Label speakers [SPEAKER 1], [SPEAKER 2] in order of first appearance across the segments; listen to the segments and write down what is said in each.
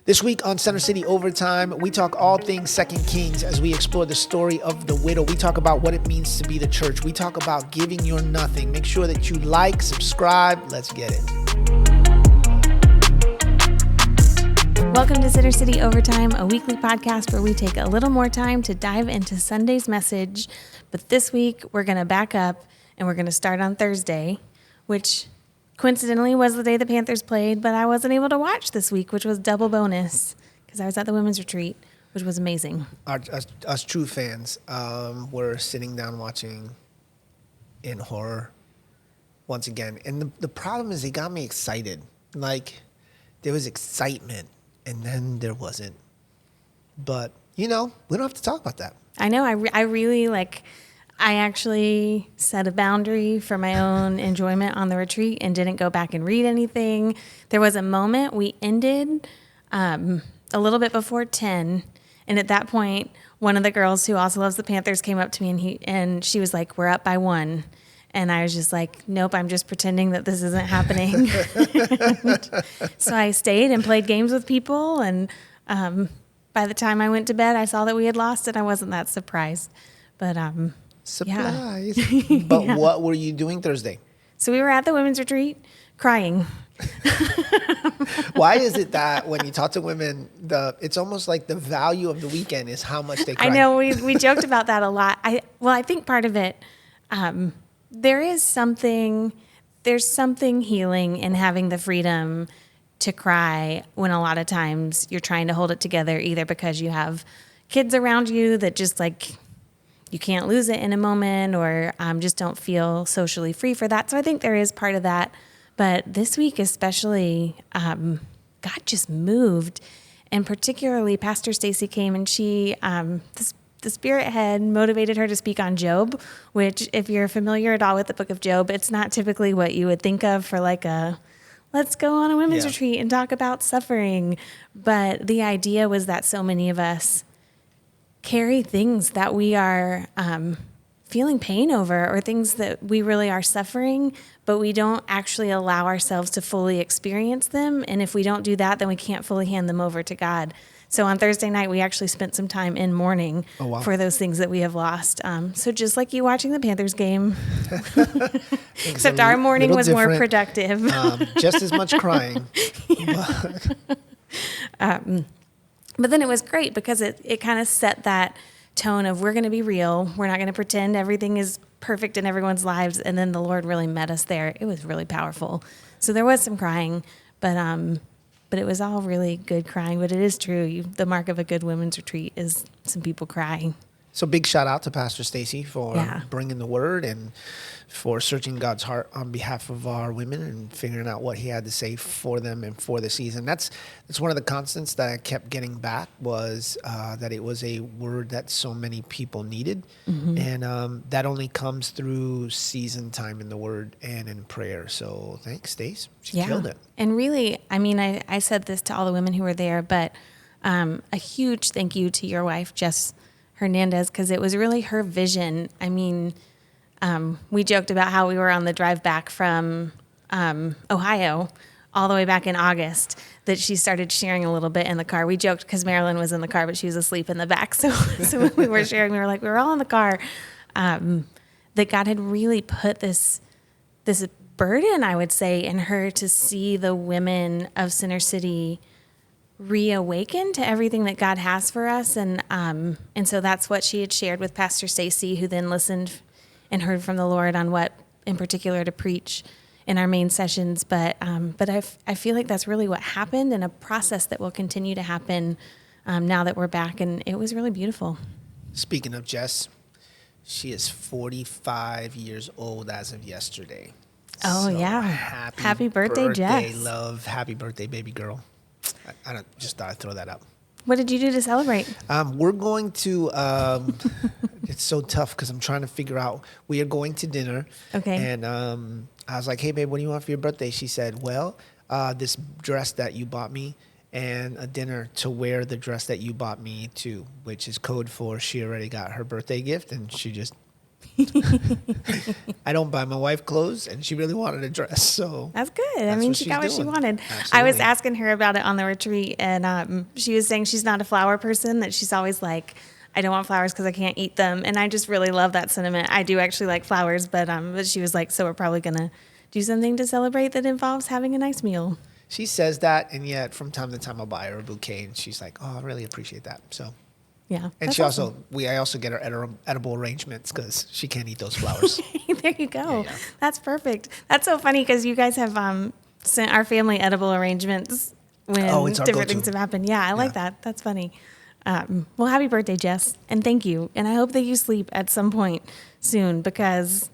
[SPEAKER 1] This week on Center City Overtime, we talk all things Second Kings as we explore the story of the widow. We talk about what it means to be the church. We talk about giving your nothing. Make sure that you like, subscribe. Let's get it.
[SPEAKER 2] Welcome to Center City Overtime, a weekly podcast where we take a little more time to dive into Sunday's message. But this week, we're going to back up and we're going to start on Thursday, which coincidentally was the day the Panthers played, but I wasn't able to watch this week, which was double bonus because I was at the women's retreat, which was amazing.
[SPEAKER 1] Us true fans were sitting down watching in horror once again. And the problem is they got me excited. Like, there was excitement, and then there wasn't. But, we don't have to talk about that.
[SPEAKER 2] I know. I really I actually set a boundary for my own enjoyment on the retreat and didn't go back and read anything. There was a moment we ended a little bit before 10, and at that point, one of the girls who also loves the Panthers came up to me and she was like, "We're up by 1." And I was just like, "Nope, I'm just pretending that this isn't happening." So I stayed and played games with people, and by the time I went to bed, I saw that we had lost, and I wasn't that surprised. But
[SPEAKER 1] Surprise.
[SPEAKER 2] Yeah.
[SPEAKER 1] But
[SPEAKER 2] Yeah.
[SPEAKER 1] What were you doing Thursday?
[SPEAKER 2] So we were at the women's retreat crying.
[SPEAKER 1] Why is it that when you talk to women, it's almost like the value of the weekend is how much they cry?
[SPEAKER 2] I know we joked about that a lot. I think part of it, there's something healing in having the freedom to cry when a lot of times you're trying to hold it together, either because you have kids around you that just you can't lose it in a moment, or just don't feel socially free for that. So I think there is part of that. But this week especially, God just moved. And particularly Pastor Stacy came, and she, the Spirit had motivated her to speak on Job, which if you're familiar at all with the book of Job, it's not typically what you would think of for let's go on a women's retreat and talk about suffering. But the idea was that so many of us carry things that we are feeling pain over, or things that we really are suffering, but we don't actually allow ourselves to fully experience them. And if we don't do that, then we can't fully hand them over to God. So on Thursday night, we actually spent some time in mourning for those things that we have lost. So just like you watching the Panthers game, except our mourning was more productive.
[SPEAKER 1] Just as much crying.
[SPEAKER 2] But then it was great because it kind of set that tone of, we're going to be real. We're not going to pretend everything is perfect in everyone's lives. And then the Lord really met us there. It was really powerful. So there was some crying, but it was all really good crying. But it is true. The mark of a good women's retreat is some people crying.
[SPEAKER 1] So big shout out to Pastor Stacy for bringing the word and for searching God's heart on behalf of our women and figuring out what he had to say for them and for the season. That's one of the constants that I kept getting back was that it was a word that so many people needed. Mm-hmm. And that only comes through season time in the word and in prayer. So thanks, Stace. She killed it.
[SPEAKER 2] And really, I said this to all the women who were there, but a huge thank you to your wife, Jess Hernandezs, because it was really her vision. We joked about how we were on the drive back from Ohio all the way back in August, that she started sharing a little bit in the car. We joked because Marilyn was in the car, but she was asleep in the back. So when we were sharing, we were all in the car, that God had really put this burden, I would say, in her to see the women of Center City reawaken to everything that God has for us. And so that's what she had shared with Pastor Stacy, who then listened and heard from the Lord on what in particular to preach in our main sessions. But I feel like that's really what happened, and a process that will continue to happen now that we're back. And it was really beautiful.
[SPEAKER 1] Speaking of Jess, she is 45 years old as of yesterday.
[SPEAKER 2] Oh, so yeah. Happy birthday, Jess.
[SPEAKER 1] Love. Happy birthday, baby girl. I just thought I'd throw that out.
[SPEAKER 2] What did you do to celebrate?
[SPEAKER 1] We're going to, it's so tough because I'm trying to figure out, we are going to dinner. Okay. And I was like, hey, babe, what do you want for your birthday? She said, well, this dress that you bought me and a dinner to wear the dress that you bought me to, which is code for she already got her birthday gift and she just I don't buy my wife clothes, and she really wanted a dress, so
[SPEAKER 2] that's good. I mean, she got what she wanted.
[SPEAKER 1] Absolutely.
[SPEAKER 2] I was asking her about it on the retreat, and she was saying she's not a flower person, that she's always like, I don't want flowers because I can't eat them. And I just really love that sentiment. I do actually like flowers, but she was like, so we're probably going to do something to celebrate that involves having a nice meal.
[SPEAKER 1] She says that, and yet from time to time I'll buy her a bouquet, and she's like, "Oh, I really appreciate that." So,
[SPEAKER 2] yeah,
[SPEAKER 1] and she awesome. I also get her edible arrangements because she can't eat those flowers.
[SPEAKER 2] There you go. Yeah. That's perfect. That's so funny because you guys have sent our family edible arrangements when different things have happened. Yeah, I like that. That's funny. Well, happy birthday, Jess, and thank you. And I hope that you sleep at some point soon, because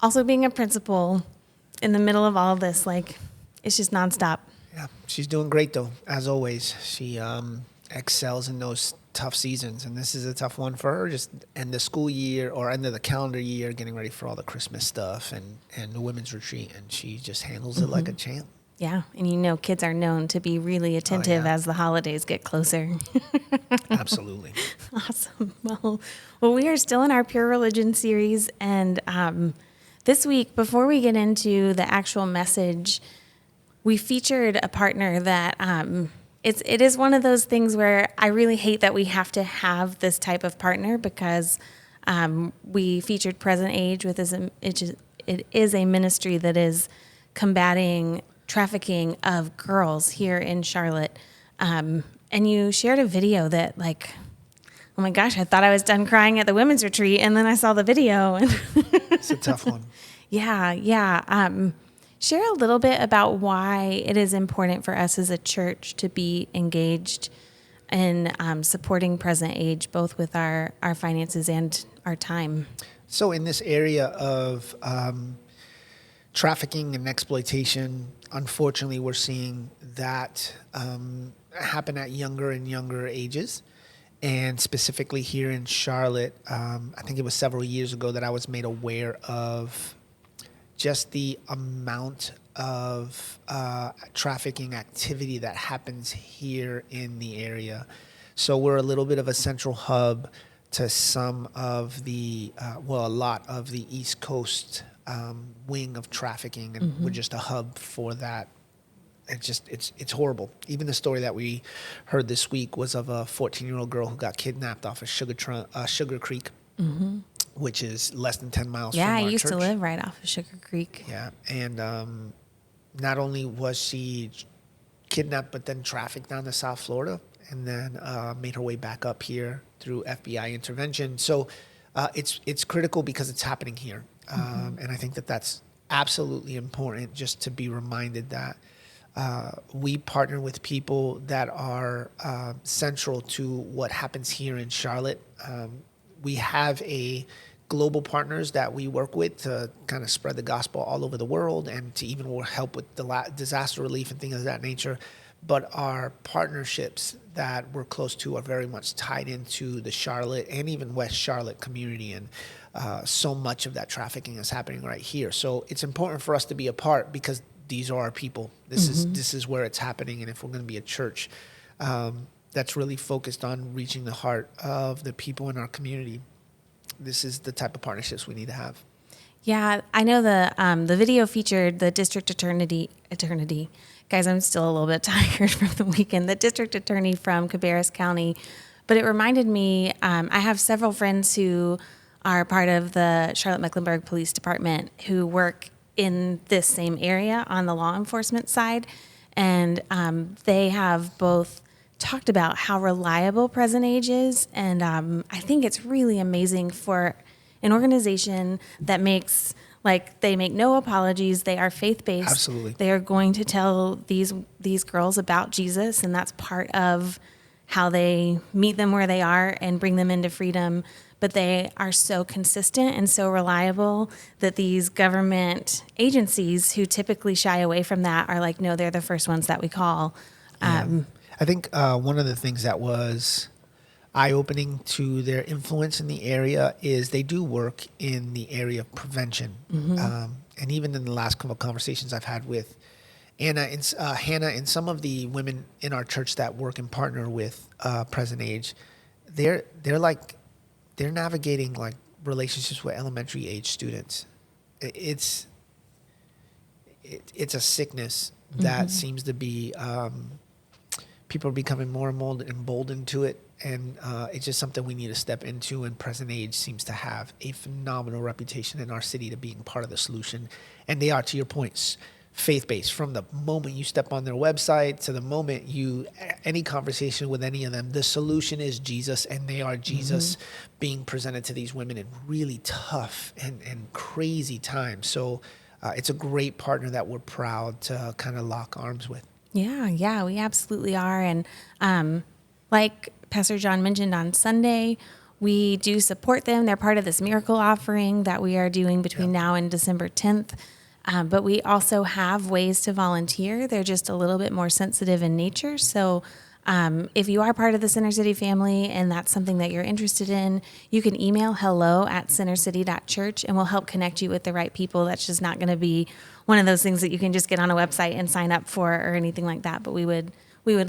[SPEAKER 2] also being a principal in the middle of all of this, like, it's just nonstop.
[SPEAKER 1] Yeah, she's doing great though, as always. She excels in those tough seasons, and this is a tough one for her. Just end the school year or end of the calendar year, getting ready for all the Christmas stuff and the women's retreat, and she just handles it like a champ.
[SPEAKER 2] Yeah, and kids are known to be really attentive as the holidays get closer.
[SPEAKER 1] Absolutely.
[SPEAKER 2] Awesome. Well, we are still in our Pure Religion series, and this week, before we get into the actual message, we featured a partner that it is one of those things where I really hate that we have to have this type of partner, because we featured Present Age it is a ministry that is combating trafficking of girls here in Charlotte. And you shared a video that, like, oh my gosh, I thought I was done crying at the women's retreat, and then I saw the video.
[SPEAKER 1] It's a tough one.
[SPEAKER 2] Yeah. Share a little bit about why it is important for us as a church to be engaged in supporting Present Age, both with our finances and our time.
[SPEAKER 1] So in this area of trafficking and exploitation, unfortunately, we're seeing that happen at younger and younger ages. And specifically here in Charlotte, I think it was several years ago that I was made aware of just the amount of trafficking activity that happens here in the area. So we're a little bit of a central hub to some of the, a lot of the East Coast wing of trafficking, and we're just a hub for that. It's horrible. Even the story that we heard this week was of a 14-year-old girl who got kidnapped off of Sugar Creek, which is less than 10 miles from our church. Yeah, I used to
[SPEAKER 2] live right off of Sugar Creek.
[SPEAKER 1] Yeah, and not only was she kidnapped, but then trafficked down to South Florida, and then made her way back up here through FBI intervention. So it's critical because it's happening here. And I think that that's absolutely important, just to be reminded that we partner with people that are central to what happens here in Charlotte. We have global partners that we work with to kind of spread the gospel all over the world, and to even help with disaster relief and things of that nature. But our partnerships that we're close to are very much tied into the Charlotte and even West Charlotte community, and so much of that trafficking is happening right here. So it's important for us to be a part, because these are our people. This is where it's happening. And if we're going to be a church that's really focused on reaching the heart of the people in our community, this is the type of partnerships we need to have.
[SPEAKER 2] Yeah, I know the video featured the district attorney. Guys, I'm still a little bit tired from the weekend. The district attorney from Cabarrus County. But it reminded me, I have several friends who are part of the Charlotte-Mecklenburg Police Department who work in this same area on the law enforcement side. And they have both talked about how reliable Present Age is. And I think it's really amazing for an organization that makes, like, they make no apologies. They are faith-based.
[SPEAKER 1] Absolutely.
[SPEAKER 2] They are going to tell these girls about Jesus, and that's part of how they meet them where they are and bring them into freedom. But they are so consistent and so reliable that these government agencies who typically shy away from that are like, no, they're the first ones that we call.
[SPEAKER 1] I think one of the things that was eye-opening to their influence in the area is they do work in the area of prevention. And even in the last couple of conversations I've had with Hannah and some of the women in our church that work and partner with Present Age, they're navigating like relationships with elementary age students. It's a sickness that seems to be, people are becoming more and more emboldened to it. And it's just something we need to step into. And Present Age seems to have a phenomenal reputation in our city to being part of the solution. And they are, to your points, faith-based. From the moment you step on their website to the moment any conversation with any of them, the solution is Jesus, and they are Jesus being presented to these women in really tough and crazy times. So it's a great partner that we're proud to kind of lock arms with.
[SPEAKER 2] Yeah, we absolutely are. And like Pastor John mentioned on Sunday, we do support them. They're part of this miracle offering that we are doing between now and December 10th. But we also have ways to volunteer. They're just a little bit more sensitive in nature. So if you are part of the Center City family and that's something that you're interested in, you can email hello@centercity.church and we'll help connect you with the right people. That's just not going to be one of those things that you can just get on a website and sign up for or anything like that. But we would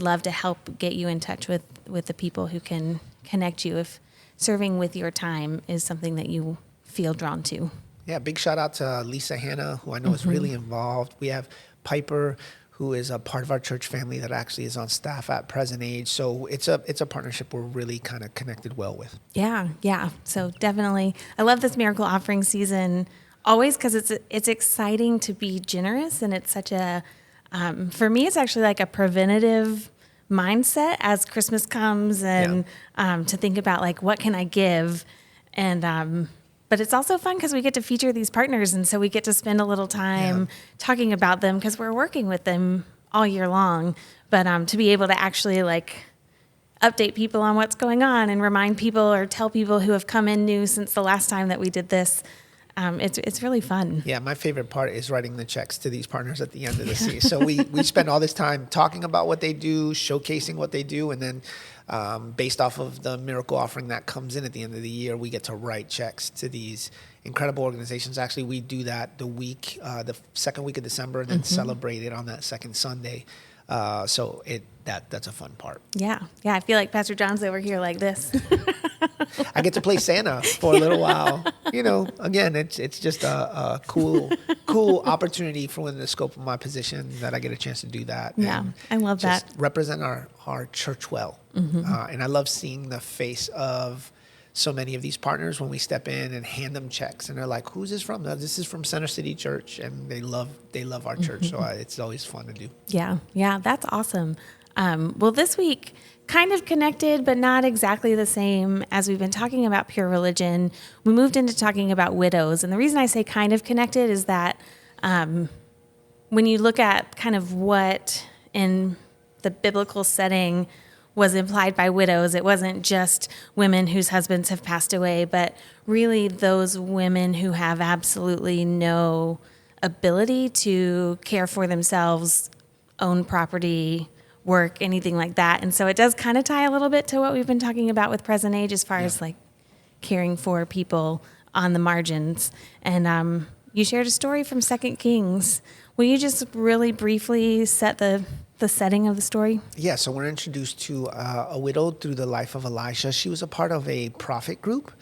[SPEAKER 2] love to help get you in touch with the people who can connect you if serving with your time is something that you feel drawn to.
[SPEAKER 1] Yeah, big shout out to Lisa Hanna, who I know is really involved. We have Piper, who is a part of our church family that actually is on staff at Present Age. So it's a partnership we're really kind of connected well with.
[SPEAKER 2] Yeah. So definitely, I love this miracle offering season always because it's exciting to be generous, and it's such a for me, it's actually like a preventative mindset as Christmas comes, and to think about like what can I give, and but it's also fun because we get to feature these partners, and so we get to spend a little time talking about them because we're working with them all year long. But to be able to actually like update people on what's going on and remind people or tell people who have come in new since the last time that we did this, it's really fun.
[SPEAKER 1] Yeah, my favorite part is writing the checks to these partners at the end of the season. So we spend all this time talking about what they do, showcasing what they do, and then based off of the miracle offering that comes in at the end of the year, we get to write checks to these incredible organizations. Actually, we do that the second week of December, and then celebrate it on that second Sunday. So that's a fun part.
[SPEAKER 2] Yeah. I feel like Pastor John's over here like this.
[SPEAKER 1] I get to play Santa for a little while. Again, it's just a cool opportunity for within the scope of my position that I get a chance to do that.
[SPEAKER 2] Yeah, I love that.
[SPEAKER 1] Represent our church well. And I love seeing the face of so many of these partners when we step in and hand them checks, and they're like, "Who's this from?" No, this is from Center City Church, and they love our church. So it's always fun to do.
[SPEAKER 2] Yeah, that's awesome. Well, this week, kind of connected, but not exactly the same. As we've been talking about pure religion, we moved into talking about widows. And the reason I say kind of connected is that when you look at kind of what in the biblical setting was implied by widows, it wasn't just women whose husbands have passed away, but really those women who have absolutely no ability to care for themselves, own property, work, anything like that. And so it does kind of tie a little bit to what we've been talking about with Present Age as far as like caring for people on the margins. And you shared a story from 2 Kings. Will you just really briefly set the setting of the story?
[SPEAKER 1] Yeah, so we're introduced to a widow through the life of Elisha. She was a part of a prophet group,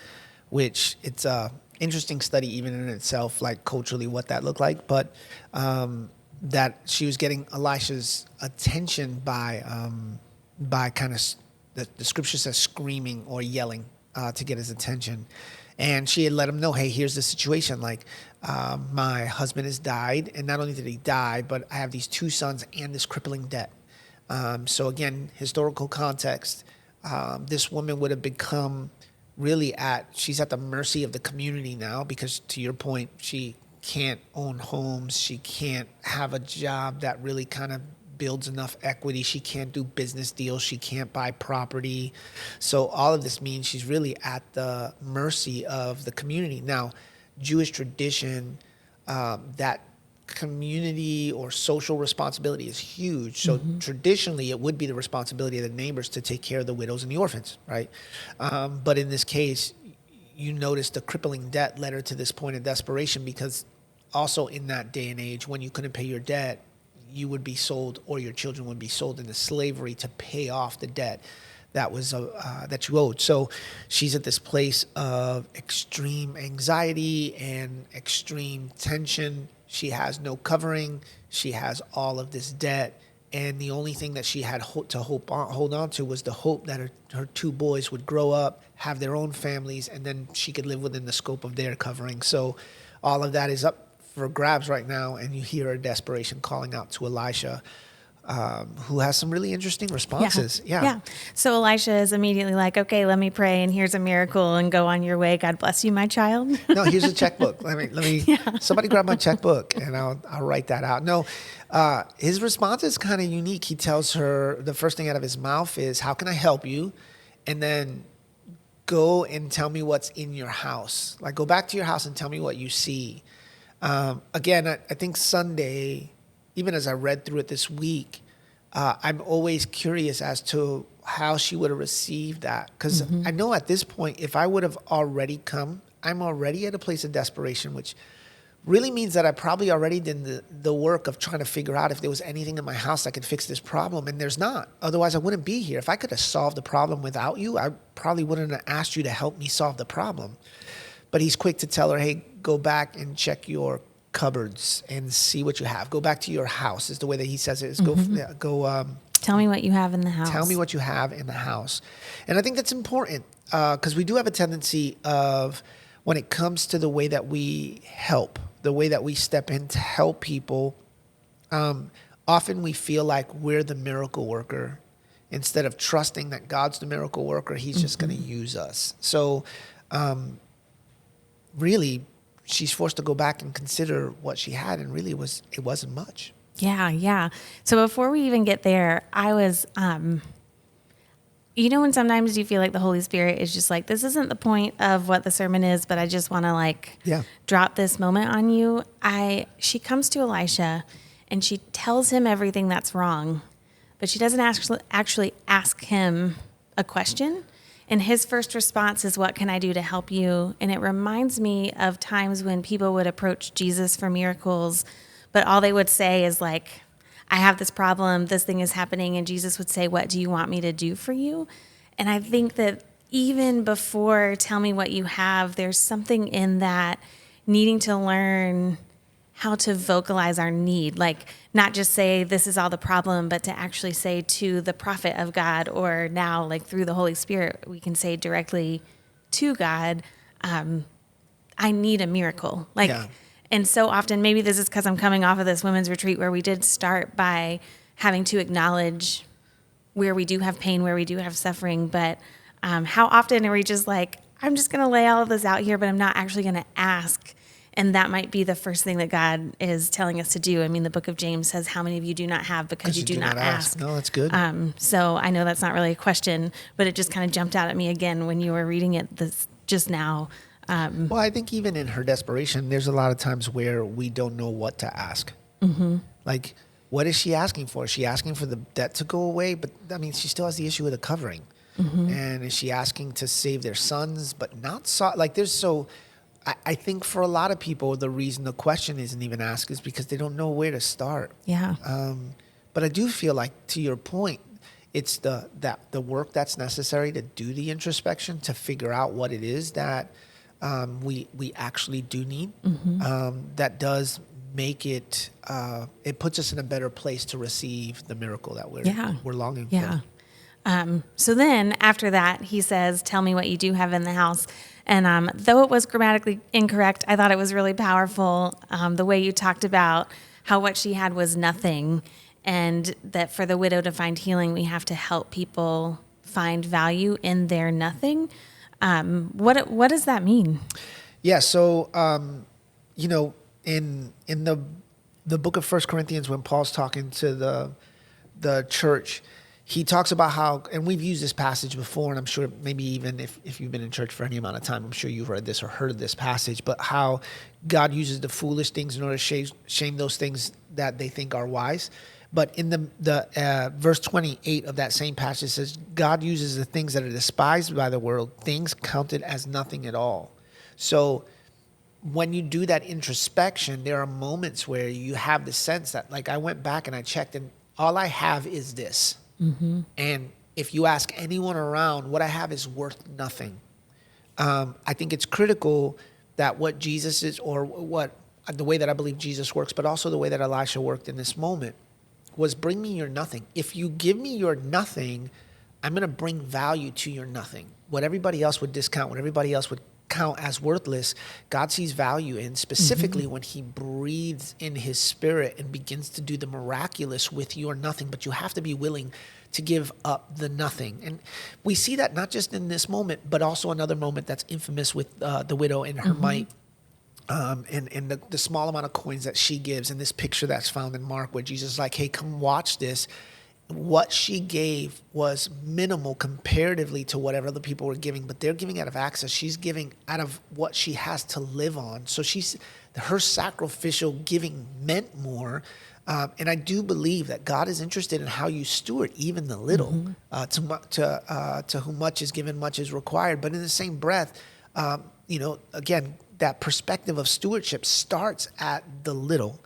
[SPEAKER 1] which it's a interesting study even in itself, like culturally what that looked like. But that she was getting Elisha's attention by kind of the scripture says screaming or yelling to get his attention. And she had let him know, hey, here's the situation. Like, my husband has died, and not only did he die, but I have these 2 sons and this crippling debt. So again, historical context, this woman would have become really she's at the mercy of the community now, because to your point, she can't own homes. She can't have a job that really kind of builds enough equity. She can't do business deals. She can't buy property. So all of this means she's really at the mercy of the community. Now, Jewish tradition, that community or social responsibility is huge. So traditionally, it would be the responsibility of the neighbors to take care of the widows and the orphans, right? But in this case, you notice the crippling debt led her to this point of desperation, because also in that day and age, when you couldn't pay your debt, you would be sold, or your children would be sold into slavery to pay off the debt that was that you owed. So she's at this place of extreme anxiety and extreme tension. She has no covering. She has all of this debt. And the only thing that she had to hold on to was the hope that her two boys would grow up, have their own families, and then she could live within the scope of their covering. So all of that is up for grabs right now, and you hear her desperation calling out to Elisha, who has some really interesting responses. Yeah.
[SPEAKER 2] So Elisha is immediately like, okay, let me pray, and here's a miracle, and go on your way. God bless you, my child.
[SPEAKER 1] No, here's a checkbook. Let me. Somebody grab my checkbook, and I'll write that out. No, his response is kind of unique. He tells her, the first thing out of his mouth is, "How can I help you?" And then go and tell me what's in your house. Like, go back to your house and tell me what you see. Again, I think Sunday, even as I read through it this week, I'm always curious as to how she would have received that. Because I know at this point, if I would have already come, I'm already at a place of desperation, which really means that I probably already did the work of trying to figure out if there was anything in my house that could fix this problem, and there's not. Otherwise, I wouldn't be here. If I could have solved the problem without you, I probably wouldn't have asked you to help me solve the problem. But he's quick to tell her, hey, go back and check your cupboards and see what you have. Go back to your house is the way that he says it. Is go.
[SPEAKER 2] Tell me what you have in the house.
[SPEAKER 1] Tell me what you have in the house. And I think that's important because we do have a tendency of, when it comes to the way that we help, the way that we step in to help people, often we feel like we're the miracle worker. Instead of trusting that God's the miracle worker, he's just going to use us. So really, she's forced to go back and consider what she had, and really it wasn't much.
[SPEAKER 2] Yeah. So before we even get there, I was, when sometimes you feel like the Holy Spirit is just like, this isn't the point of what the sermon is, but I just want to drop this moment on you. She comes to Elisha and she tells him everything that's wrong, but she doesn't actually ask him a question. And his first response is, what can I do to help you? And it reminds me of times when people would approach Jesus for miracles, but all they would say is like, I have this problem, this thing is happening. And Jesus would say, what do you want me to do for you? And I think that even before tell me what you have, there's something in that needing to learn how to vocalize our need, like not just say this is all the problem, but to actually say to the prophet of God, or now like through the Holy Spirit, we can say directly to God, I need a miracle. And so often, maybe this is because I'm coming off of this women's retreat where we did start by having to acknowledge where we do have pain, where we do have suffering, but how often are we just like, I'm just going to lay all of this out here, but I'm not actually going to ask. And that might be the first thing that God is telling us to do. I mean, the book of James says, how many of you do not have because you do not ask?
[SPEAKER 1] No, that's good.
[SPEAKER 2] So I know that's not really a question, but it just kind of jumped out at me again when you were reading it just now.
[SPEAKER 1] Well, I think even in her desperation, there's a lot of times where we don't know what to ask. Like, what is she asking for? Is she asking for the debt to go away? But I mean, she still has the issue with the covering. And is she asking to save their sons, but not I think for a lot of people, the reason the question isn't even asked is because they don't know where to start.
[SPEAKER 2] Yeah.
[SPEAKER 1] But I do feel like, to your point, it's the work that's necessary to do the introspection, to figure out what it is that we actually do need. That does make it, it puts us in a better place to receive the miracle that we're longing for.
[SPEAKER 2] So then after that, he says, tell me what you do have in the house. And though it was grammatically incorrect, I thought it was really powerful, the way you talked about how what she had was nothing, and that for the widow to find healing, we have to help people find value in their nothing. What does that mean?
[SPEAKER 1] Yeah, so, in the book of 1 Corinthians, when Paul's talking to the church, he talks about how, and we've used this passage before, and I'm sure maybe even if you've been in church for any amount of time, I'm sure you've read this or heard of this passage, but how God uses the foolish things in order to shame those things that they think are wise. But in the verse 28 of that same passage says, God uses the things that are despised by the world, things counted as nothing at all. So when you do that introspection, there are moments where you have the sense that, like, I went back and I checked, and all I have is this. And if you ask anyone around, what I have is worth nothing. I think it's critical that what Jesus is, or what the way that I believe Jesus works, but also the way that Elisha worked in this moment, was bring me your nothing. If you give me your nothing, I'm going to bring value to your nothing. What everybody else would discount, what everybody else would count as worthless, God sees value in, specifically when he breathes in his spirit and begins to do the miraculous with your nothing. But you have to be willing to give up the nothing. And we see that not just in this moment, but also another moment that's infamous with the widow and her mite. And the small amount of coins that she gives, in this picture that's found in Mark, where Jesus is like, hey, come watch this. What she gave was minimal comparatively to whatever other people were giving, but they're giving out of access. She's giving out of what she has to live on. So her sacrificial giving meant more. And I do believe that God is interested in how you steward even the little. To whom much is given, much is required. But in the same breath, again, that perspective of stewardship starts at the little.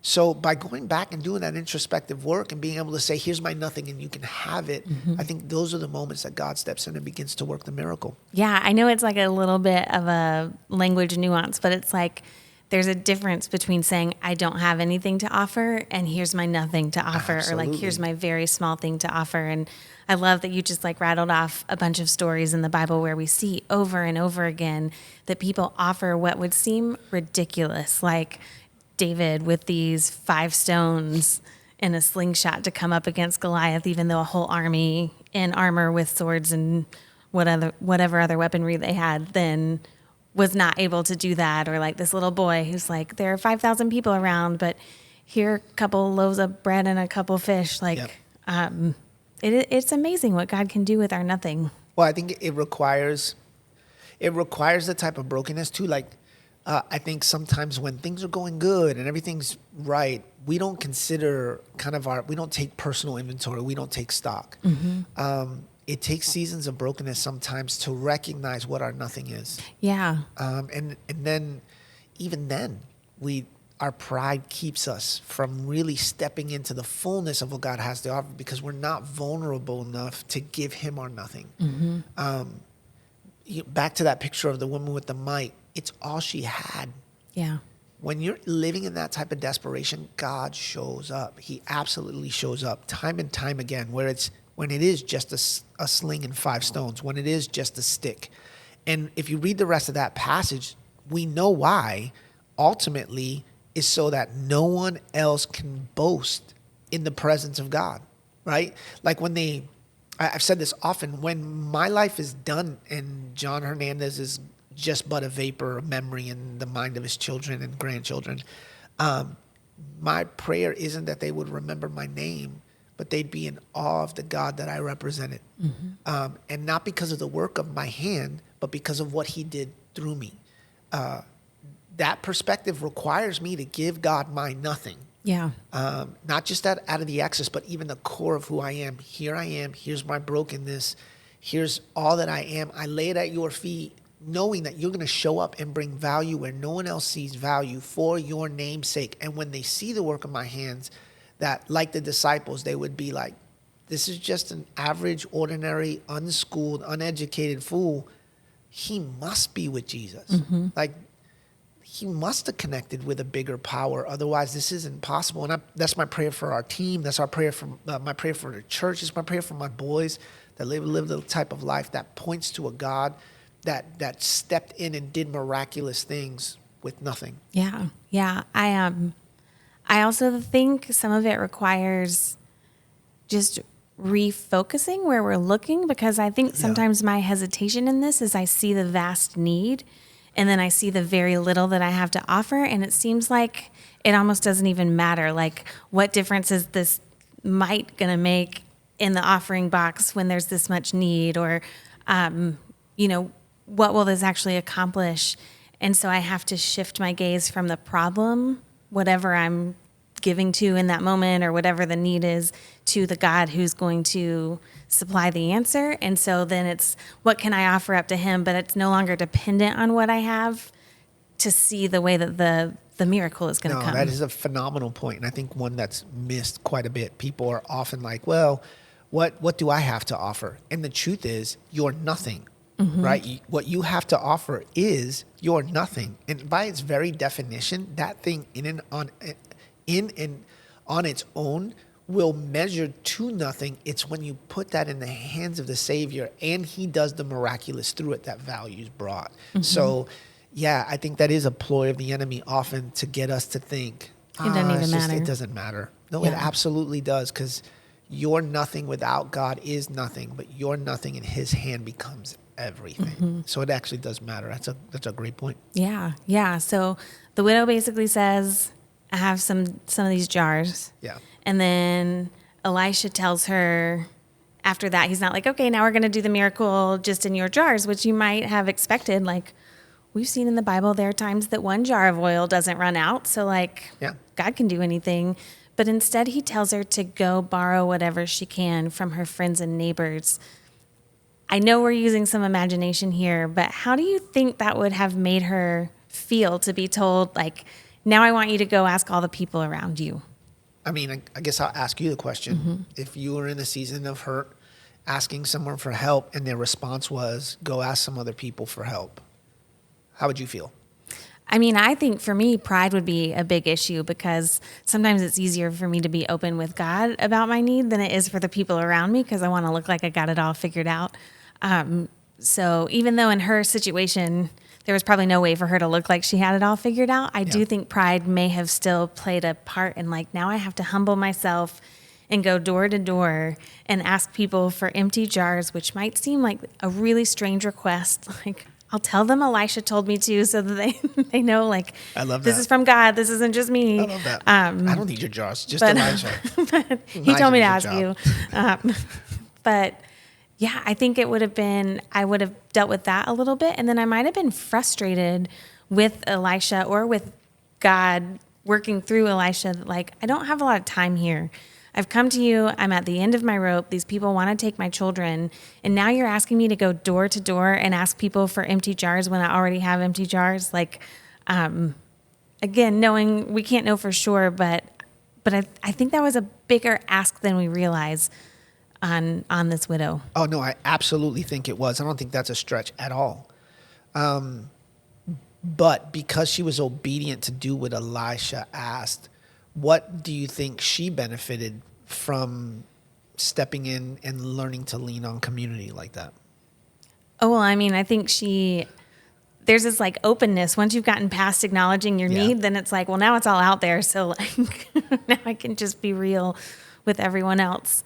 [SPEAKER 1] So by going back and doing that introspective work and being able to say, here's my nothing and you can have it, I think those are the moments that God steps in and begins to work the miracle.
[SPEAKER 2] Yeah, I know it's like a little bit of a language nuance, but it's like there's a difference between saying I don't have anything to offer and here's my nothing to offer. Absolutely. Or like here's my very small thing to offer. And I love that you just like rattled off a bunch of stories in the Bible where we see over and over again that people offer what would seem ridiculous, like David with these 5 stones and a slingshot to come up against Goliath, even though a whole army in armor with swords and whatever other weaponry they had then was not able to do that. Or like this little boy who's like, there are 5,000 people around, but here a couple loaves of bread and a couple fish. Like, it's amazing what God can do with our nothing.
[SPEAKER 1] Well, I think it requires the type of brokenness too. Like, I think sometimes when things are going good and everything's right, we don't consider we don't take personal inventory. We don't take stock. It takes seasons of brokenness sometimes to recognize what our nothing is.
[SPEAKER 2] Yeah.
[SPEAKER 1] And then, even then, our pride keeps us from really stepping into the fullness of what God has to offer because we're not vulnerable enough to give him our nothing. Back to that picture of the woman with the mite. It's all she had. Yeah. When you're living in that type of desperation, God shows up. He absolutely shows up time and time again, when it is just a sling and 5 stones, when it is just a stick. And if you read the rest of that passage, we know why. Ultimately, is so that no one else can boast in the presence of God, right? Like I've said this often, when my life is done and John Hernandezs is just but a vapor of memory in the mind of his children and grandchildren, my prayer isn't that they would remember my name, but they'd be in awe of the God that I represented. And not because of the work of my hand, but because of what he did through me. That perspective requires me to give God my nothing. Yeah. Not just out of the excess, but even the core of who I am. Here I am. Here's my brokenness. Here's all that I am. I lay it at your feet, knowing that you're going to show up and bring value where no one else sees value for your name's sake. And when they see the work of my hands, that like the disciples, they would be like, this is just an average, ordinary, unschooled, uneducated fool. He must be with Jesus. Like, he must have connected with a bigger power. Otherwise, this isn't possible. And that's my prayer for our team. That's our prayer for my prayer for the church. It's my prayer for my boys that live the type of life that points to a God that stepped in and did miraculous things with nothing.
[SPEAKER 2] Yeah. Yeah. I also think some of it requires just refocusing where we're looking, because I think sometimes my hesitation in this is I see the vast need and then I see the very little that I have to offer. And it seems like it almost doesn't even matter. Like, what difference is this mite going to make in the offering box when there's this much need? Or, what will this actually accomplish? And so I have to shift my gaze from the problem, whatever I'm giving to in that moment or whatever the need is, to the God who's going to supply the answer. And so then it's, what can I offer up to him? But it's no longer dependent on what I have to see the way that the miracle is going to come.
[SPEAKER 1] That is a phenomenal point. And I think one that's missed quite a bit. People are often like, well, what do I have to offer? And the truth is, you're nothing, right? What you have to offer is you're nothing. And by its very definition, that thing in and on its own will measure to nothing. It's when you put that in the hands of the Savior and he does the miraculous through it that value is brought. So, yeah, I think that is a ploy of the enemy often to get us to think,
[SPEAKER 2] it doesn't even matter.
[SPEAKER 1] It doesn't matter. No, it absolutely does, because your nothing without God is nothing, but your nothing in his hand becomes everything. So it actually does matter. That's a great point.
[SPEAKER 2] Yeah. So the widow basically says, I have some of these jars.
[SPEAKER 1] Yeah.
[SPEAKER 2] And then Elisha tells her after that, he's not like, okay, now we're going to do the miracle just in your jars, which you might have expected. Like, we've seen in the Bible, there are times that one jar of oil doesn't run out. So God can do anything. But instead he tells her to go borrow whatever she can from her friends and neighbors. I know we're using some imagination here, but how do you think that would have made her feel to be told, like, now I want you to go ask all the people around you?
[SPEAKER 1] I mean, I guess I'll ask you the question. If you were in a season of hurt, asking someone for help, and their response was, go ask some other people for help, how would you feel?
[SPEAKER 2] I mean, I think for me, pride would be a big issue, because sometimes it's easier for me to be open with God about my need than it is for the people around me, because I want to look like I got it all figured out. So even though in her situation, there was probably no way for her to look like she had it all figured out, I do think pride may have still played a part in, like, now I have to humble myself and go door to door and ask people for empty jars, which might seem like a really strange request. Like, I'll tell them Elisha told me to, so that they know, like,
[SPEAKER 1] I love
[SPEAKER 2] this
[SPEAKER 1] that.
[SPEAKER 2] is from God. This isn't just me.
[SPEAKER 1] I love that. I don't need your jars, just Elisha.
[SPEAKER 2] He told me to ask you. But yeah, I think I would have dealt with that a little bit. And then I might have been frustrated with Elisha, or with God working through Elisha. Like, I don't have a lot of time here. I've come to you. I'm at the end of my rope. These people want to take my children. And now you're asking me to go door to door and ask people for empty jars when I already have empty jars. Like, again, knowing we can't know for sure, but I think that was a bigger ask than we realize on this widow.
[SPEAKER 1] Oh, no, I absolutely think it was. I don't think that's a stretch at all. But because she was obedient to do what Elisha asked, what do you think she benefited from stepping in and learning to lean on community like that?
[SPEAKER 2] Oh, well, I mean, I think there's this like openness. Once you've gotten past acknowledging your need, then it's like, well, now it's all out there. So like, now I can just be real with everyone else.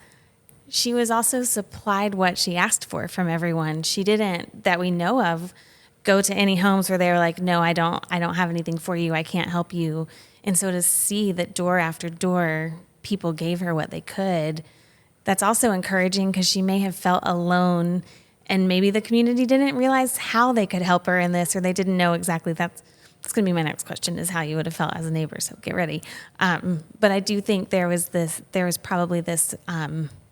[SPEAKER 2] She was also supplied what she asked for from everyone. She didn't, that we know of, go to any homes where they were like, no, I don't have anything for you. I can't help you. And so to see that door after door, people gave her what they could, that's also encouraging, because she may have felt alone, and maybe the community didn't realize how they could help her in this, or they didn't know exactly. That's going to be my next question, is how you would have felt as a neighbor. So get ready. But I do think there was probably this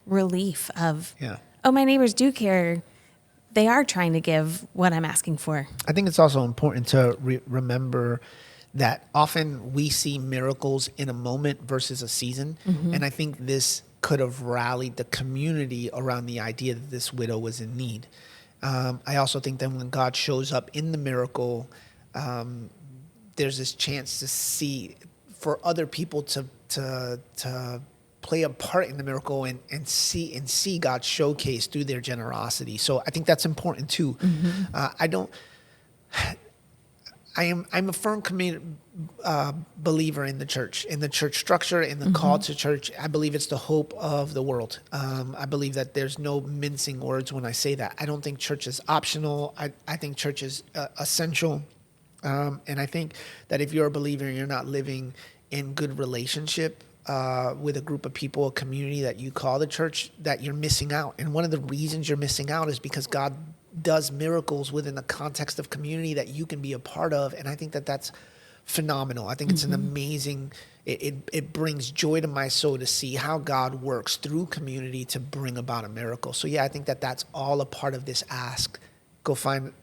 [SPEAKER 2] relief of, oh, my neighbors do care. They are trying to give what I'm asking for.
[SPEAKER 1] I think it's also important to remember that often we see miracles in a moment versus a season. And I think this could have rallied the community around the idea that this widow was in need. I also think that when God shows up in the miracle, there's this chance to see, for other people to play a part in the miracle and see God showcase through their generosity. So I think that's important too. I'm a firm believer in the church structure, in the call to church. I believe it's the hope of the world. I believe that there's no mincing words when I say that. I don't think church is optional. I think church is essential. And I think that if you're a believer and you're not living in good relationship with a group of people, a community that you call the church, that you're missing out. And one of the reasons you're missing out is because God does miracles within the context of community that you can be a part of. And I think that that's phenomenal. I think it's an amazing, it brings joy to my soul to see how God works through community to bring about a miracle. So yeah, I think that that's all a part of this ask. Go find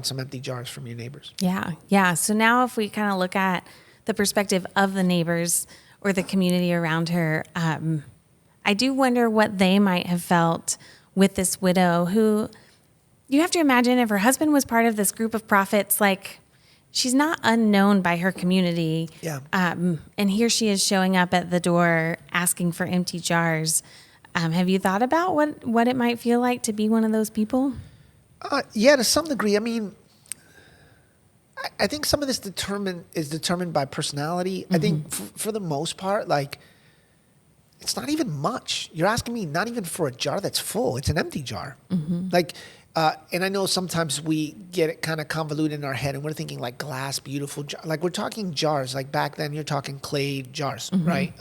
[SPEAKER 1] some empty jars from your neighbors.
[SPEAKER 2] Yeah. So now if we kind of look at the perspective of the neighbors or the community around her, I I do wonder what they might have felt with this widow who, you have to imagine, if her husband was part of this group of prophets, like, she's not unknown by her community.
[SPEAKER 1] Yeah.
[SPEAKER 2] And here she is showing up at the door asking for empty jars. Have you thought about what it might feel like to be one of those people?
[SPEAKER 1] Yeah, to some degree. I mean, I think some of this is determined by personality. I think for the most part, like, it's not even much. You're asking me not even for a jar that's full. It's an empty jar. Like, and I know sometimes we get it kind of convoluted in our head and we're thinking like glass, beautiful jar. Like, we're talking jars. Like, back then you're talking clay jars, right?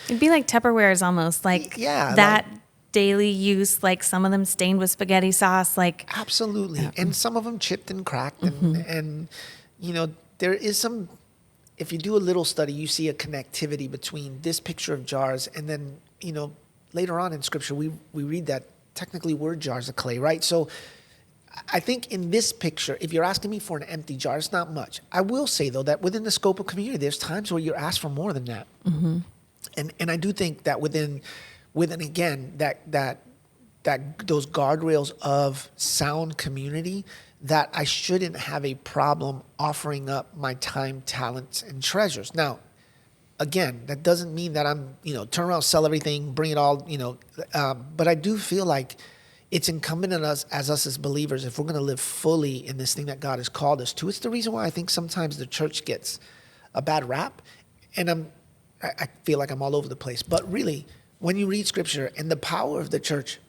[SPEAKER 2] It'd be like Tupperwares almost, like that like, daily use, like some of them stained with spaghetti sauce. Like,
[SPEAKER 1] absolutely. And some of them chipped and cracked. And you know, there is some, if you do a little study, you see a connectivity between this picture of jars and then, you know, later on in Scripture, we read that technically we're jars of clay, right? So I think in this picture, if you're asking me for an empty jar, it's not much. I will say, though, that within the scope of community, there's times where you're asked for more than that. And I do think that within again, that those guardrails of sound community, that I shouldn't have a problem offering up my time, talents, and treasures. Now, again, that doesn't mean that I'm, you know, turn around, sell everything, bring it all, you know. But I do feel like it's incumbent on us as believers, if we're going to live fully in this thing that God has called us to. It's the reason why I think sometimes the church gets a bad rap. And I feel like I'm all over the place. But really, when you read Scripture and the power of the church,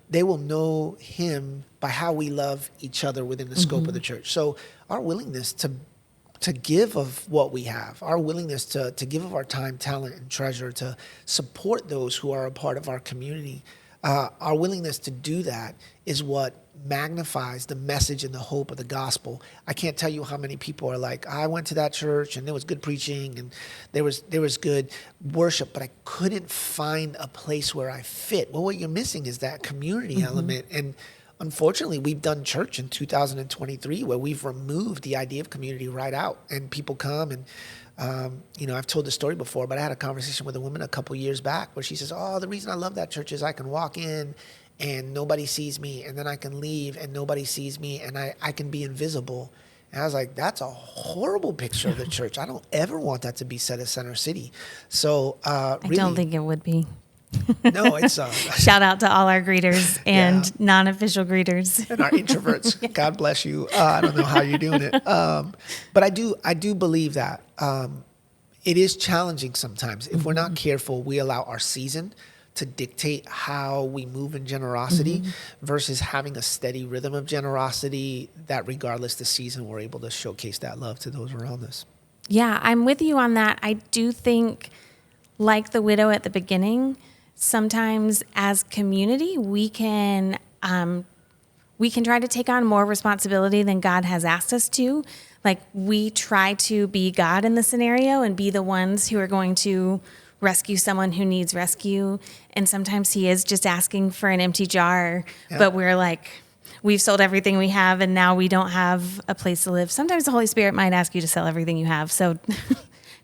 [SPEAKER 1] they will know Him by how we love each other within the scope of the church. So our willingness to give of what we have, our willingness to give of our time, talent, and treasure to support those who are a part of our community, our willingness to do that is what magnifies the message and the hope of the gospel. I can't tell you how many people are like, I went to that church and there was good preaching and there was good worship, but I couldn't find a place where I fit. Well, what you're missing is that community element. And unfortunately, we've done church in 2023 where we've removed the idea of community right out, and people come and you know, I've told this story before, but I had a conversation with a woman a couple years back where she says, oh, the reason I love that church is I can walk in and nobody sees me, and then I can leave and nobody sees me, and I can be invisible. And I was like, that's a horrible picture of the church. I don't ever want that to be said at Center City. So
[SPEAKER 2] I don't think it would be.
[SPEAKER 1] No, it's
[SPEAKER 2] shout out to all our greeters and non-official greeters
[SPEAKER 1] and our introverts. God bless you. I don't know how you're doing it, but I do believe that it is challenging sometimes. If we're not careful, we allow our season to dictate how we move in generosity versus having a steady rhythm of generosity that, regardless the season, we're able to showcase that love to those around us. Yeah,
[SPEAKER 2] I'm with you on that. I do think, like the widow at the beginning, sometimes as community, we can try to take on more responsibility than God has asked us to. Like, we try to be God in the scenario and be the ones who are going to rescue someone who needs rescue. And sometimes He is just asking for an empty jar, but we're like, we've sold everything we have and now we don't have a place to live. Sometimes the Holy Spirit might ask you to sell everything you have. So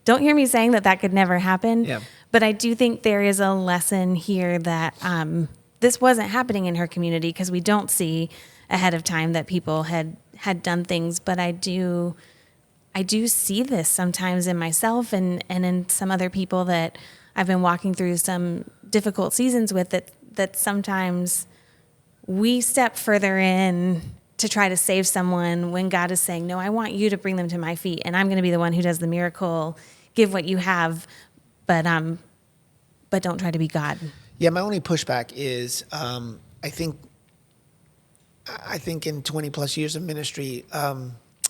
[SPEAKER 2] don't hear me saying that could never happen. Yeah. But I do think there is a lesson here that this wasn't happening in her community, because we don't see ahead of time that people had done things. But I do see this sometimes in myself and in some other people that I've been walking through some difficult seasons with, that sometimes we step further in to try to save someone when God is saying, no, I want you to bring them to my feet, and I'm going to be the one who does the miracle. Give what you have, but don't try to be God.
[SPEAKER 1] Yeah, my only pushback is I think in 20 plus years of ministry,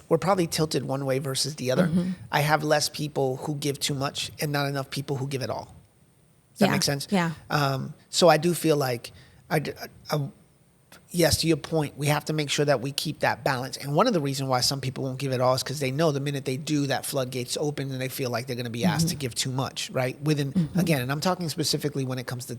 [SPEAKER 1] we're probably tilted one way versus the other. I have less people who give too much and not enough people who give it all. Does that make sense?
[SPEAKER 2] Yeah.
[SPEAKER 1] So I do feel like, yes, to your point, we have to make sure that we keep that balance. And one of the reasons why some people won't give it all is because they know the minute they do, that floodgates open and they feel like they're going to be asked to give too much, right? Again, and I'm talking specifically when it comes to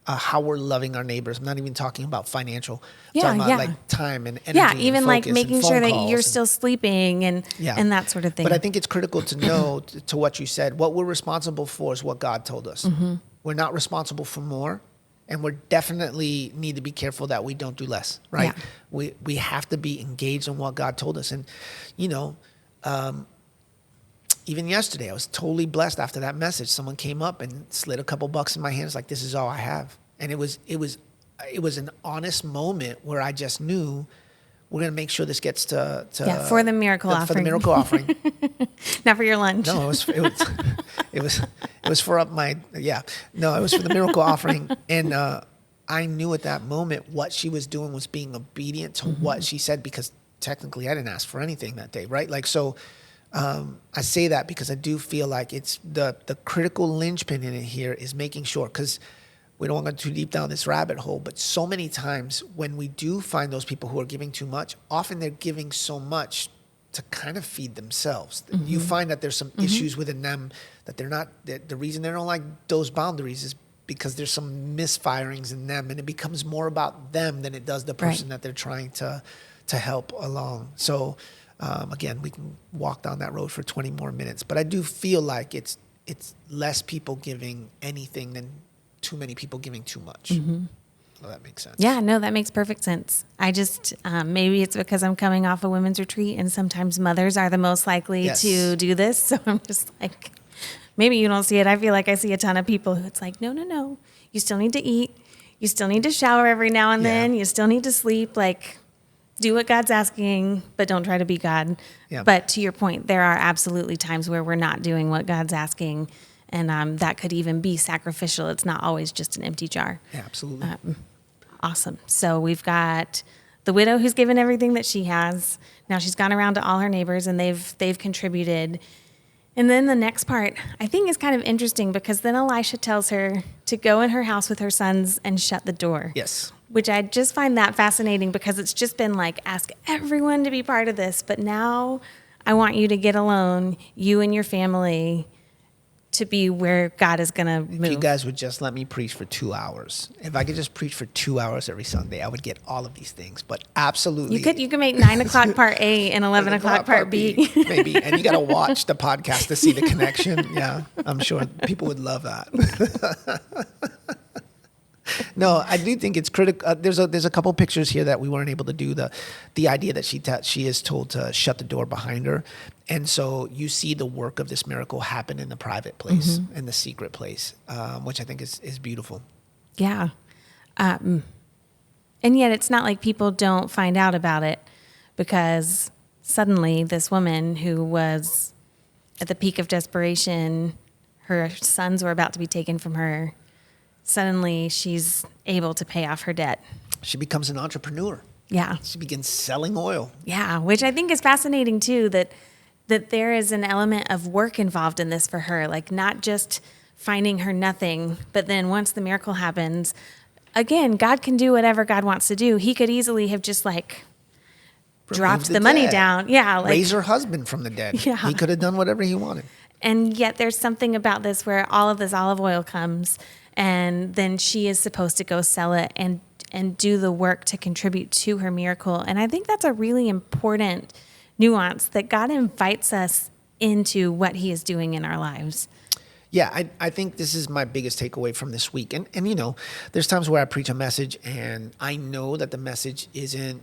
[SPEAKER 1] how we're loving our neighbors. I'm not even talking about financial. I'm talking about like time and energy.
[SPEAKER 2] Yeah, even
[SPEAKER 1] and
[SPEAKER 2] like making sure that you're
[SPEAKER 1] and
[SPEAKER 2] still sleeping and that sort of thing.
[SPEAKER 1] But I think it's critical to know, to what you said, what we're responsible for is what God told us. We're not responsible for more. And we're definitely need to be careful that we don't do less, right?
[SPEAKER 2] Yeah.
[SPEAKER 1] We have to be engaged in what God told us. And, even yesterday, I was totally blessed after that message. Someone came up and slid a couple bucks in my hands, like, this is all I have. And it was an honest moment where I just knew we're going to make sure this gets to
[SPEAKER 2] for the miracle offering.
[SPEAKER 1] For the miracle offering.
[SPEAKER 2] Not for your lunch.
[SPEAKER 1] No, it was for up my, No, it was for the miracle offering. And I knew at that moment what she was doing was being obedient to what she said, because technically I didn't ask for anything that day, right? Like, so I say that because I do feel like it's the critical linchpin in it here is making sure, because we don't want to go too deep down this rabbit hole, but so many times when we do find those people who are giving too much, often they're giving so much to kind of feed themselves. Mm-hmm. You find that there's some issues within them that they're not, the reason they don't like those boundaries is because there's some misfirings in them, and it becomes more about them than it does the person that they're trying to help along. So again, we can walk down that road for 20 more minutes, but I do feel like it's less people giving anything than too many people giving too much. Mm-hmm. Well, that makes sense.
[SPEAKER 2] Yeah, no, that makes perfect sense. I just, maybe it's because I'm coming off a women's retreat, and sometimes mothers are the most likely to do this. So I'm just like, maybe you don't see it. I feel like I see a ton of people who it's like, no, you still need to eat. You still need to shower every now and then. You still need to sleep. Like, do what God's asking, but don't try to be God. Yeah. But to your point, there are absolutely times where we're not doing what God's asking. And that could even be sacrificial. It's not always just an empty jar.
[SPEAKER 1] Yeah, absolutely.
[SPEAKER 2] Awesome. So we've got the widow who's given everything that she has. Now she's gone around to all her neighbors, and they've contributed. And then the next part, I think, is kind of interesting, because then Elisha tells her to go in her house with her sons and shut the door.
[SPEAKER 1] Yes.
[SPEAKER 2] Which I just find that fascinating, because it's just been like, ask everyone to be part of this. But now I want you to get alone, you and your family, to be where God is going to move.
[SPEAKER 1] If you guys would just let me preach for 2 hours. If I could just preach for 2 hours every Sunday, I would get all of these things. But absolutely.
[SPEAKER 2] You could make 9 o'clock part A and 11 o'clock part B.
[SPEAKER 1] Maybe. And you got to watch the podcast to see the connection. Yeah, I'm sure people would love that. No, I do think it's critical. There's a couple pictures here that we weren't able to do. The idea that she is told to shut the door behind her. And so you see the work of this miracle happen in the private place, in the secret place, which I think is beautiful.
[SPEAKER 2] Yeah. And yet it's not like people don't find out about it, because suddenly this woman who was at the peak of desperation, her sons were about to be taken from her. Suddenly she's able to pay off her debt.
[SPEAKER 1] She becomes an entrepreneur.
[SPEAKER 2] Yeah.
[SPEAKER 1] She begins selling oil.
[SPEAKER 2] Yeah, which I think is fascinating too, that there is an element of work involved in this for her, like not just finding her nothing, but then once the miracle happens, again, God can do whatever God wants to do. He could easily have just like dropped the money down. Yeah. Like,
[SPEAKER 1] raise her husband from the dead. Yeah. He could have done whatever he wanted.
[SPEAKER 2] And yet there's something about this where all of this olive oil comes, and then she is supposed to go sell it and do the work to contribute to her miracle. And I think that's a really important nuance, that God invites us into what he is doing in our lives.
[SPEAKER 1] Yeah, I think this is my biggest takeaway from this week. And there's times where I preach a message and I know that the message isn't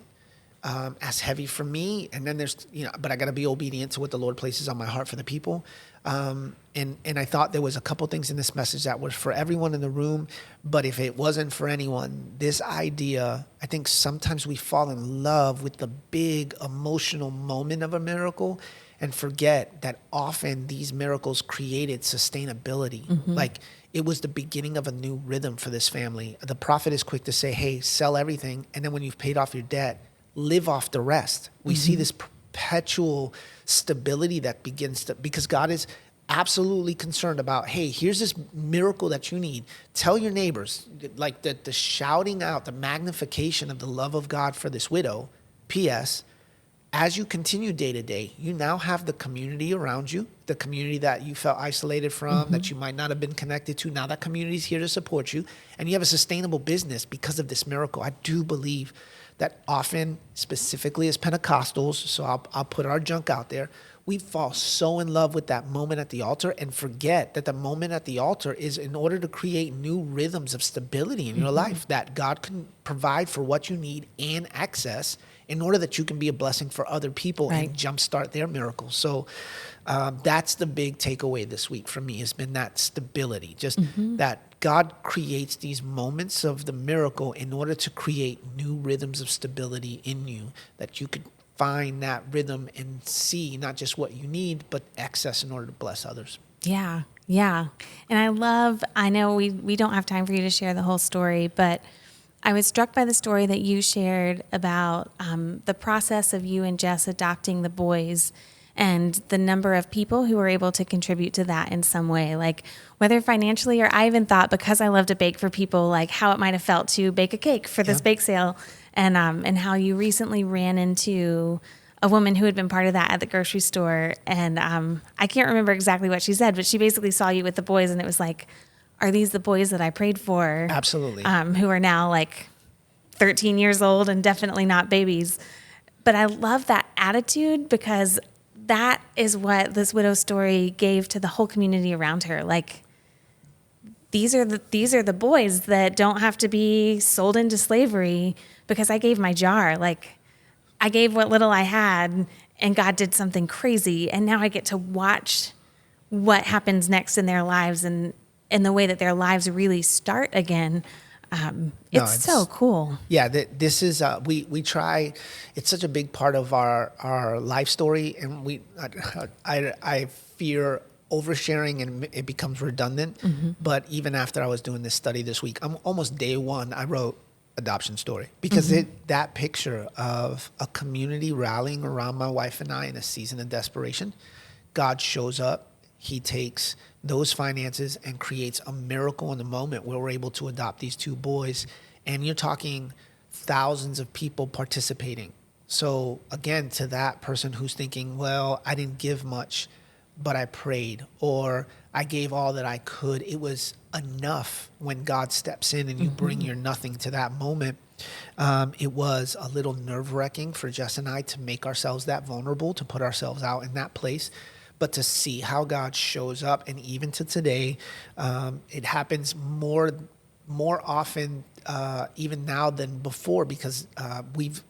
[SPEAKER 1] as heavy for me. And then there's, but I got to be obedient to what the Lord places on my heart for the people. And I thought there was a couple things in this message that was for everyone in the room, but if it wasn't for anyone, this idea, I think sometimes we fall in love with the big emotional moment of a miracle and forget that often these miracles created sustainability. Mm-hmm. Like, it was the beginning of a new rhythm for this family. The prophet is quick to say, hey, sell everything, and then when you've paid off your debt, live off the rest. We see this perpetual stability that begins to, because God is absolutely concerned about, hey, here's this miracle that you need. Tell your neighbors, like the shouting out, the magnification of the love of God for this widow. P.S., as you continue day to day, you now have the community around you, the community that you felt isolated from, that you might not have been connected to. Now that community is here to support you, and you have a sustainable business because of this miracle. I do believe that often, specifically as Pentecostals, so I'll put our junk out there, we fall so in love with that moment at the altar and forget that the moment at the altar is in order to create new rhythms of stability in your life, that God can provide for what you need and access in order that you can be a blessing for other people and jumpstart their miracles. So that's the big takeaway this week for me, has been that stability, just that God creates these moments of the miracle in order to create new rhythms of stability in you, that you could find that rhythm and see not just what you need, but access in order to bless others.
[SPEAKER 2] Yeah. Yeah. And I know we don't have time for you to share the whole story, but I was struck by the story that you shared about the process of you and Jess adopting the boys and the number of people who were able to contribute to that in some way, like whether financially, or I even thought, because I love to bake for people, like how it might have felt to bake a cake for this bake sale, and how you recently ran into a woman who had been part of that at the grocery store. And I can't remember exactly what she said, but she basically saw you with the boys, and it was like, are these the boys that I prayed for?
[SPEAKER 1] Absolutely.
[SPEAKER 2] Who are now like 13 years old and definitely not babies. But I love that attitude, because that is what this widow's story gave to the whole community around her. Like, these are the boys that don't have to be sold into slavery because I gave my jar. Like, I gave what little I had, and God did something crazy. And now I get to watch what happens next in their lives, and in the way that their lives really start again. It's so cool.
[SPEAKER 1] Yeah, this is we try. It's such a big part of our life story, and I fear oversharing and it becomes redundant. But even after I was doing this study this week, I'm almost day one, I wrote adoption story, because that picture of a community rallying around my wife and I in a season of desperation, God shows up. He takes those finances and creates a miracle in the moment where we're able to adopt these two boys. And you're talking thousands of people participating. So again, to that person who's thinking, well, I didn't give much, but I prayed, or I gave all that I could. It was enough when God steps in and you bring your nothing to that moment. It was a little nerve-wracking for Jess and I to make ourselves that vulnerable, to put ourselves out in that place. But to see how God shows up, and even to today, it happens more often even now than before, because we've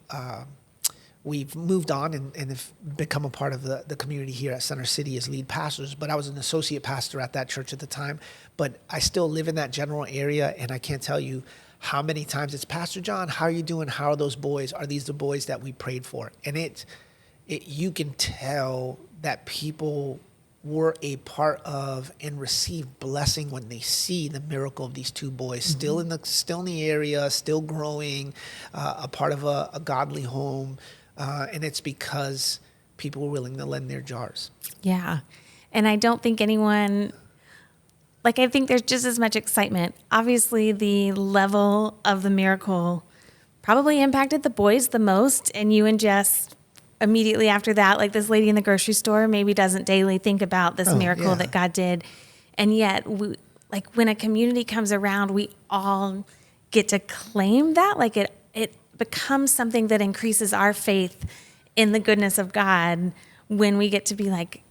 [SPEAKER 1] moved on and have become a part of the community here at Center City as lead pastors. But I was an associate pastor at that church at the time. But I still live in that general area, and I can't tell you how many times it's, Pastor John, how are you doing? How are those boys? Are these the boys that we prayed for? And you can tell that people were a part of and receive blessing when they see the miracle of these two boys still in the area, still growing, a part of a godly home, and it's because people were willing to lend their jars.
[SPEAKER 2] Yeah, and I don't think anyone, I think there's just as much excitement. Obviously, the level of the miracle probably impacted the boys the most, and you and Jess, immediately after that, like this lady in the grocery store maybe doesn't daily think about this miracle that God did. And yet, when a community comes around, we all get to claim that. Like it becomes something that increases our faith in the goodness of God when we get to be like,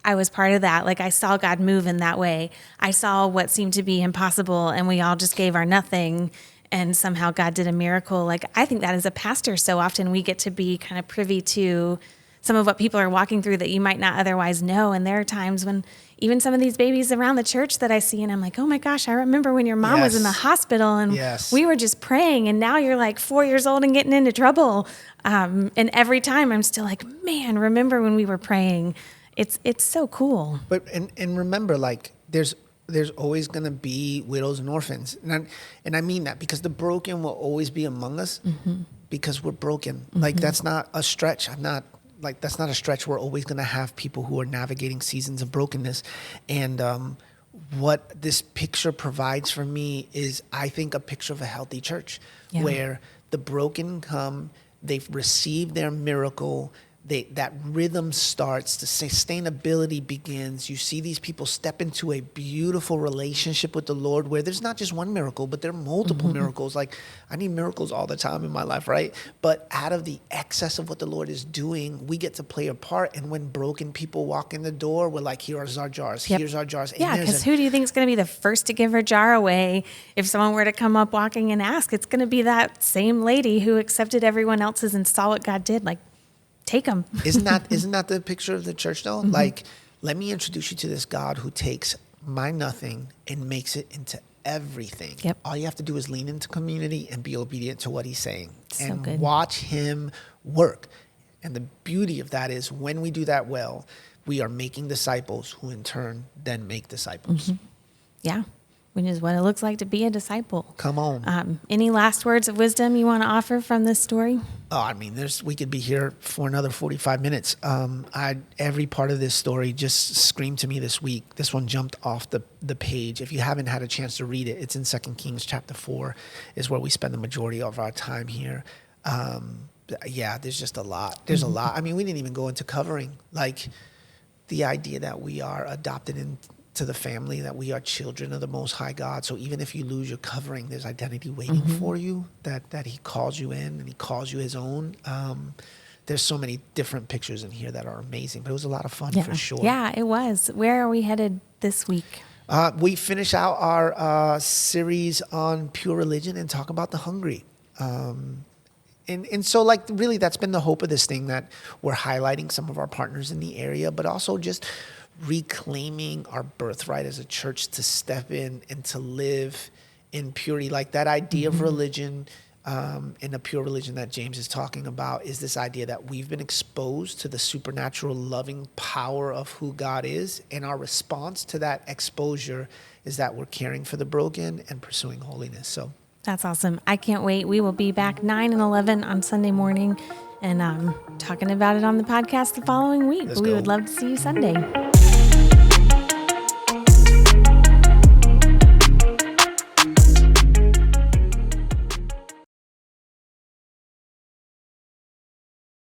[SPEAKER 2] I was part of that. Like, I saw God move in that way. I saw what seemed to be impossible, and we all just gave our nothing, and somehow God did a miracle. Like, I think that as a pastor, so often we get to be kind of privy to some of what people are walking through that you might not otherwise know. And there are times when even some of these babies around the church that I see, and I'm like, oh my gosh, I remember when your mom was in the hospital and we were just praying, and now you're like 4 years old and getting into trouble. And every time I'm still like, man, remember when we were praying? It's so cool.
[SPEAKER 1] But and remember, like, there's always going to be widows and orphans. And I mean that because the broken will always be among us because we're broken. Like, that's not a stretch. That's not a stretch. We're always going to have people who are navigating seasons of brokenness. And what this picture provides for me is, I think, a picture of a healthy church where the broken come, they've received their miracle, that rhythm starts, the sustainability begins. You see these people step into a beautiful relationship with the Lord where there's not just one miracle, but there are multiple miracles. Like, I need miracles all the time in my life, right? But out of the excess of what the Lord is doing, we get to play a part. And when broken people walk in the door, we're like, here's our jars, here's our jars. And
[SPEAKER 2] yeah, because who do you think is going to be the first to give her jar away if someone were to come up walking and ask? It's going to be that same lady who accepted everyone else's and saw what God did. Like, take them.
[SPEAKER 1] Isn't that the picture of the church though? Like, let me introduce you to this God who takes my nothing and makes it into everything.
[SPEAKER 2] Yep.
[SPEAKER 1] All you have to do is lean into community and be obedient to what he's saying and
[SPEAKER 2] good.
[SPEAKER 1] watch him work. And the beauty of that is when we do that well, we are making disciples who in turn then make disciples.
[SPEAKER 2] Yeah. Which is what it looks like to be a disciple.
[SPEAKER 1] Come on.
[SPEAKER 2] Any last words of wisdom you want to offer from this story?
[SPEAKER 1] Oh, I mean, we could be here for another 45 minutes. Every part of this story just screamed to me this week. This one jumped off the page. If you haven't had a chance to read it, it's in 2 Kings chapter 4 is where we spend the majority of our time here. There's just a lot. There's a lot. I mean, we didn't even go into covering, like, the idea that we are adopted into the family, that we are children of the Most High God. So even if you lose your covering, there's identity waiting for you, that he calls you in and he calls you his own. There's so many different pictures in here that are amazing, but it was a lot of fun for sure.
[SPEAKER 2] Yeah, it was. Where are we headed this week?
[SPEAKER 1] We finish out our series on pure religion and talk about the hungry. And so, like, really that's been the hope of this thing, that we're highlighting some of our partners in the area, but also just reclaiming our birthright as a church to step in and to live in purity. Like, that idea of religion, and the pure religion that James is talking about, is this idea that we've been exposed to the supernatural loving power of who God is. And our response to that exposure is that we're caring for the broken and pursuing holiness. So
[SPEAKER 2] that's awesome. I can't wait. We will be back 9 and 11 on Sunday morning and talking about it on the podcast the following week. We would love to see you Sunday.